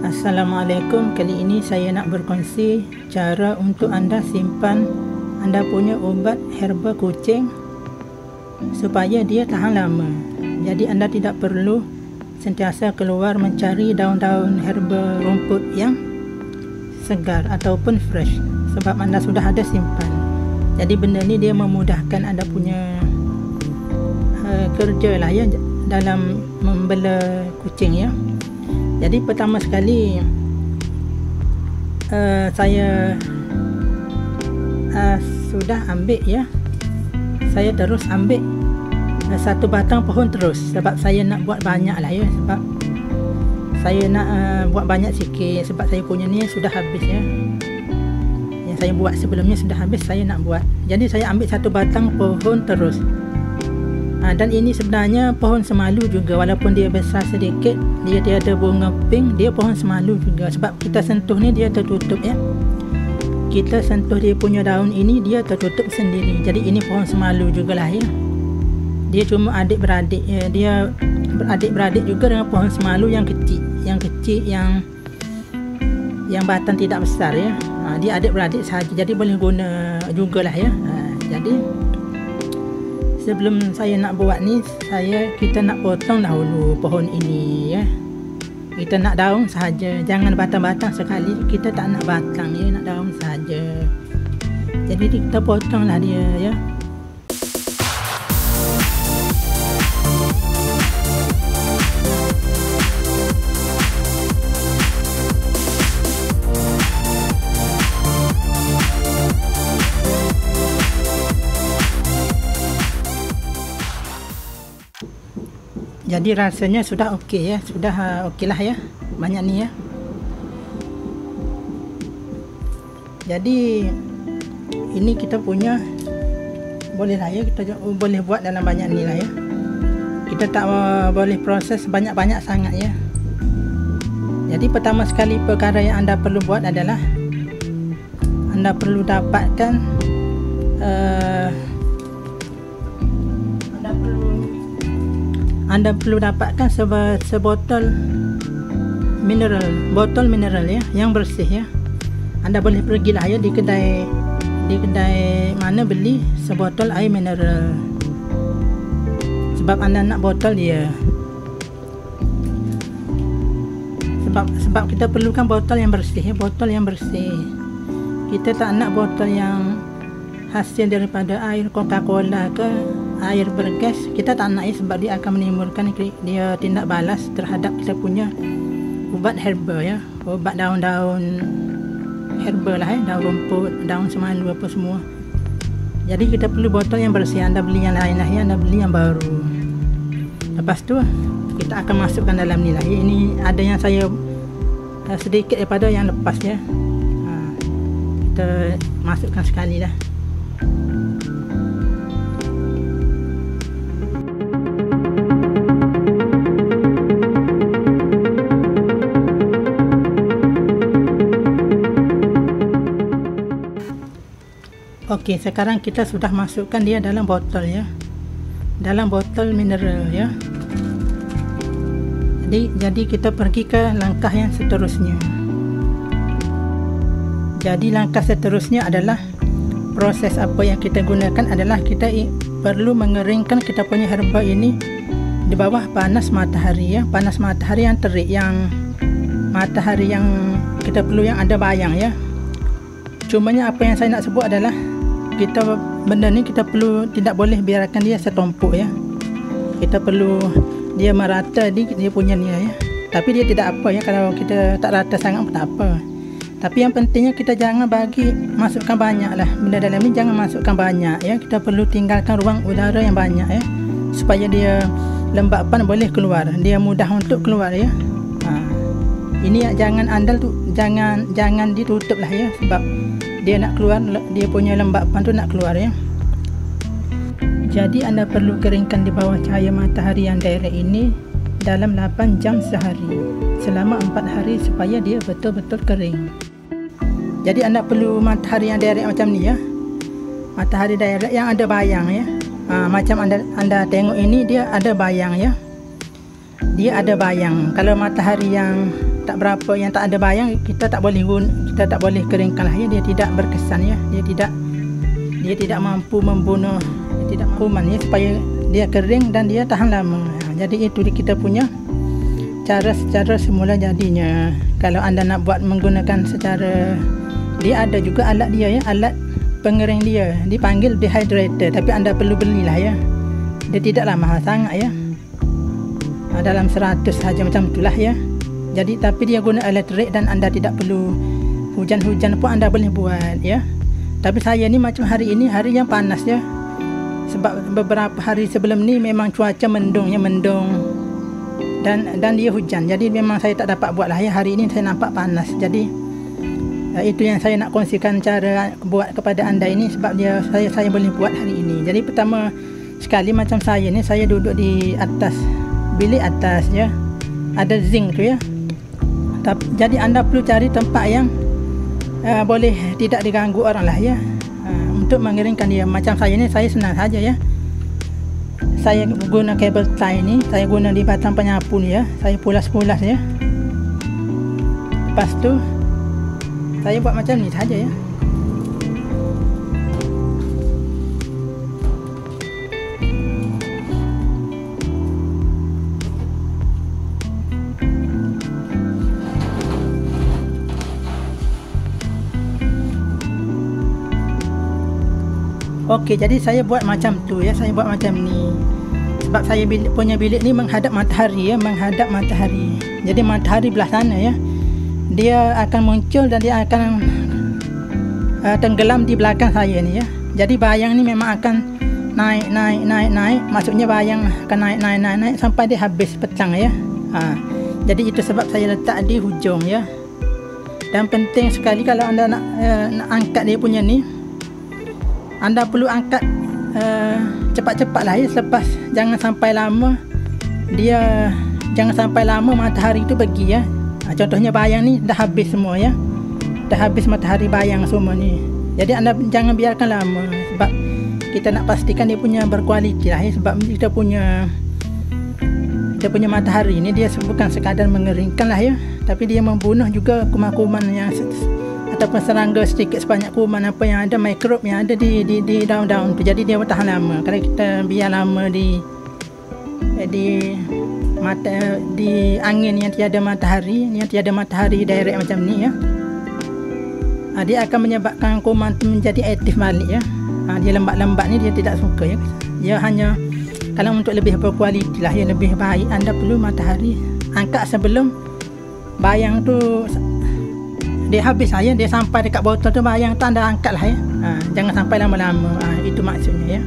Assalamualaikum. Kali ini saya nak berkongsi cara untuk anda simpan anda punya ubat herba kucing supaya dia tahan lama. Jadi anda tidak perlu sentiasa keluar mencari daun-daun herba rumput yang segar ataupun fresh, sebab anda sudah ada simpan. Jadi benda ni dia memudahkan anda punya kerja lah ya, dalam membela kucing ya. Jadi pertama sekali saya sudah ambil ya, saya terus ambil satu batang pohon terus, sebab saya nak buat banyak lah ya, sebab saya nak buat banyak sikit, sebab saya punya ni sudah habis ya, yang saya buat sebelumnya sudah habis, saya nak buat. Jadi saya ambil satu batang pohon terus. Dan ini sebenarnya pohon semalu juga, walaupun dia besar sedikit, dia tiada bunga pink, dia pohon semalu juga, sebab kita sentuh ni dia tertutup ya, kita sentuh dia punya daun ini dia tertutup sendiri. Jadi ini pohon semalu jugalah ya, dia cuma adik-beradik ya, dia beradik-beradik juga dengan pohon semalu yang kecil, yang batang tidak besar ya. Dia adik-beradik sahaja, jadi boleh guna jugalah ya. Jadi sebelum saya nak buat ni, kita nak potong dahulu pohon ini ya. Kita nak daun sahaja, jangan batang-batang sekali, kita tak nak batang ya, nak daun sahaja. Jadi kita potonglah dia ya. Jadi rasanya sudah okey ya, sudah okey lah ya, banyak ni ya. Jadi ini kita punya, boleh lah ya, kita boleh buat dalam banyak ni lah ya. Kita tak boleh proses banyak-banyak sangat ya. Jadi pertama sekali perkara yang anda perlu buat adalah anda perlu dapatkan anda perlu dapatkan sebotol botol mineral ya, yang bersih ya. Anda boleh pergilah ya di kedai mana beli sebotol air mineral, sebab anda nak botol dia. Sebab kita perlukan botol yang bersih ya, botol yang bersih. Kita tak nak botol yang hasil daripada air Coca-Cola ke air bergas, kita tak nak ya, sebab dia akan menimbulkan dia tindak balas terhadap kita punya ubat herba ya, ubat daun-daun herba lah ya, daun rumput, daun semalu apa semua. Jadi kita perlu botol yang bersih. Anda beli yang lain lah ya, anda beli yang baru. Lepas tu kita akan masukkan dalam ni lah ya. Ini ada yang saya sedikit daripada yang lepas ya, kita masukkan sekali lah. Okey, sekarang kita sudah masukkan dia dalam botol ya, dalam botol mineral ya. Jadi kita pergi ke langkah yang seterusnya. Jadi langkah seterusnya adalah proses apa yang kita gunakan adalah kita perlu mengeringkan kita punya herba ini di bawah panas matahari ya, panas matahari yang terik, yang matahari yang kita perlu yang ada bayang ya. Cumanya apa yang saya nak sebut adalah benda ni kita perlu, tidak boleh biarkan dia setumpuk ya. Kita perlu dia merata dia punya ni ya. Tapi dia tidak apa ya, kalau kita tak rata sangat pun tak apa. Tapi yang pentingnya kita jangan masukkan banyak lah benda dalam ni, jangan masukkan banyak ya. Kita perlu tinggalkan ruang udara yang banyak ya, supaya dia lembapan boleh keluar, dia mudah untuk keluar ya. Ini jangan andal tu, jangan ditutup lah ya, sebab dia nak keluar, dia punya lembapan tu nak keluar ya. Jadi anda perlu keringkan di bawah cahaya matahari yang direct ini dalam 8 jam sehari selama 4 hari supaya dia betul-betul kering. Jadi anda perlu matahari yang direct macam ni ya, matahari direct yang ada bayang ya. Macam anda tengok ini dia ada bayang ya. dia ada bayang. Kalau matahari yang tak berapa, yang tak ada bayang, kita tak boleh keringkan lah ya. Dia tidak berkesan ya. Dia tidak mampu membunuh kuman ya, supaya dia kering dan dia tahan lama. Jadi itu kita punya cara semula jadinya. Kalau anda nak buat menggunakan secara, dia ada juga alat dia ya, alat pengering dia, dipanggil dehydrator, tapi anda perlu belilah ya. Dia tidaklah mahal sangat ya, dalam 100 saja macam itulah ya. Jadi tapi dia guna elektrik dan anda tidak perlu hujan-hujan pun anda boleh buat ya. Tapi saya ni macam hari ini hari yang panas ya, sebab beberapa hari sebelum ni memang cuaca mendung dan dia hujan. Jadi memang saya tak dapat buat lah ya. Hari ini saya nampak panas. Jadi itu yang saya nak kongsikan cara buat kepada anda ini, sebab saya boleh buat hari ini. Jadi pertama sekali macam saya ni, saya duduk di atas bilik atas ya, ada zinc tu ya. Jadi anda perlu cari tempat yang boleh tidak diganggu orang lah ya, untuk mengeringkan dia. Macam saya ni, saya senang saja ya. Saya guna kabel tie ni, saya guna di batang penyapu ni ya. Saya pulas-pulas ya. Lepas tu saya buat macam ni saja ya. Okey, jadi saya buat macam tu ya, saya buat macam ni. Sebab saya punya bilik ni menghadap matahari ya, menghadap matahari. Jadi matahari belah sana ya, dia akan muncul dan dia akan tenggelam di belakang saya ni ya. Jadi bayang ni memang akan naik. Maksudnya bayang akan naik sampai dia habis petang ya. Jadi itu sebab saya letak di hujung ya. Dan penting sekali kalau anda nak angkat dia punya ni, anda perlu angkat cepat-cepat lah ya. Selepas jangan sampai lama matahari itu pergi ya. Contohnya bayang ni dah habis semua ya, dah habis matahari bayang semua ni. Jadi anda jangan biarkan lama, sebab kita nak pastikan dia punya berkualiti lah ya. Sebab kita punya matahari ni dia bukan sekadar mengeringkan lah ya, tapi dia membunuh juga kuman-kuman yang ataupun serangga sedikit sebanyak kuman apa yang ada, mikrob yang ada di daun-daun tu. Jadi dia bertahan lama. Kalau kita biar lama di angin yang tiada matahari direct macam ni ya, dia akan menyebabkan kuman tu menjadi aktif balik ya. Dia lembat-lembat ni dia tidak suka ya. Dia hanya, kalau untuk lebih berkualiti lah ya, lebih baik anda perlu matahari angkat sebelum bayang tu dia habis lah ya. Dia sampai dekat botol tu, bayang tu anda angkat lah ya. Jangan sampai lama-lama. Itu maksudnya ya.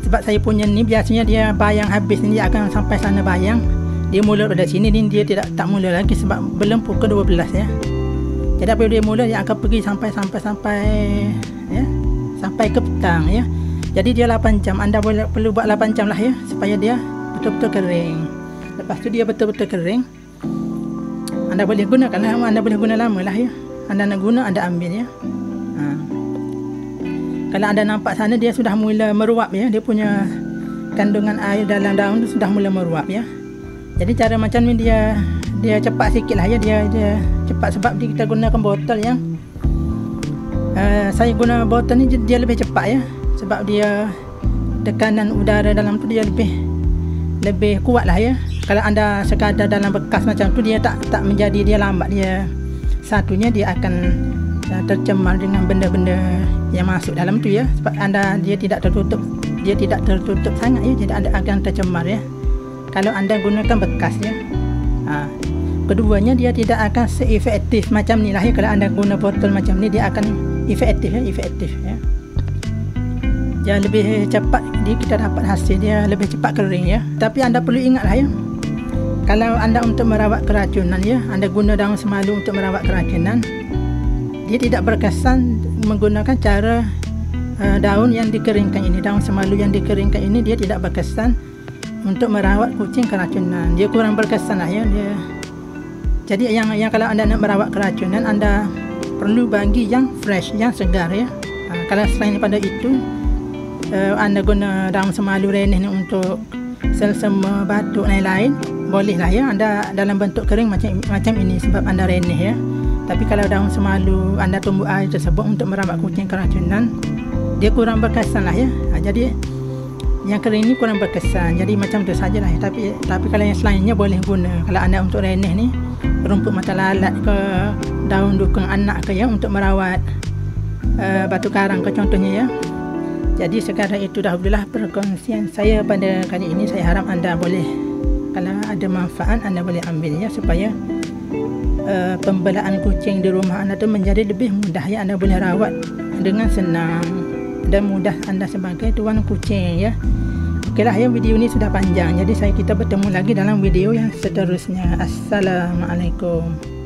Sebab saya punya ni biasanya dia bayang habis ni, dia akan sampai sana bayang, dia mula pada sini ni, dia tak mula lagi sebab belum pukul 12 ya. Jadi apabila dia mula, dia akan pergi sampai ya, sampai ke petang ya. Jadi dia 8 jam. Anda perlu buat 8 jam lah ya, supaya dia betul-betul kering. Lepas tu dia betul-betul kering, anda boleh gunakan lah, anda boleh guna lama lah ya. Anda nak guna, anda ambil ya. Kalau anda nampak sana, dia sudah mula meruap ya. Dia punya kandungan air dalam daun tu sudah mula meruap ya. Jadi cara macam ni dia cepat sikit lah ya. Dia cepat sebab kita gunakan botol yang saya guna botol ni, dia lebih cepat ya. Sebab dia tekanan udara dalam tu dia lebih kuat lah ya. Kalau anda sekadar dalam bekas macam tu, dia tak menjadi, dia lambat. Dia satunya dia akan tercemar dengan benda-benda yang masuk dalam tu ya. Sebab dia tidak tertutup sangat ya. Jadi anda akan tercemar ya kalau anda gunakan bekas ya. Keduanya dia tidak akan seefektif macam ni lah ya. Kalau anda guna botol macam ni, dia akan efektif ya. Dia lebih cepat, kita dapat hasil dia lebih cepat kering ya. Tapi anda perlu ingat lah ya, kalau anda untuk merawat keracunan ya, anda guna daun semalu untuk merawat keracunan, dia tidak berkesan menggunakan cara daun yang dikeringkan ini. Daun semalu yang dikeringkan ini dia tidak berkesan untuk merawat kucing keracunan. Dia kurang berkesan lah ya. Jadi yang kalau anda nak merawat keracunan, anda perlu bagi yang fresh, yang segar ya. Kalau selain daripada itu, anda guna daun semalu renih ni untuk selsema, batuk dan lain-lain, bolehlah ya anda dalam bentuk kering macam ini sebab anda renih ya. Tapi kalau daun semalu anda tumbuk air tersebut untuk merawat kucing keracunan, dia kurang berkesan lah ya. Jadi yang kering ini kurang berkesan, jadi macam tu sajalah ya. Tapi kalau yang selainnya boleh guna. Kalau anda untuk renih ni, rumput mata lalat ke, daun dukung anak ke ya, untuk merawat batu karang ke contohnya ya. Jadi sekarang itu dahululah perkongsian saya pada kali ini. Saya harap anda boleh, kalau ada manfaat anda boleh ambil ya, supaya pembelaan kucing di rumah anda tu menjadi lebih mudah ya. Anda boleh rawat dengan senang dan mudah anda sebagai tuan kucing ya. Okeylah ya, video ini sudah panjang, jadi kita bertemu lagi dalam video yang seterusnya. Assalamualaikum.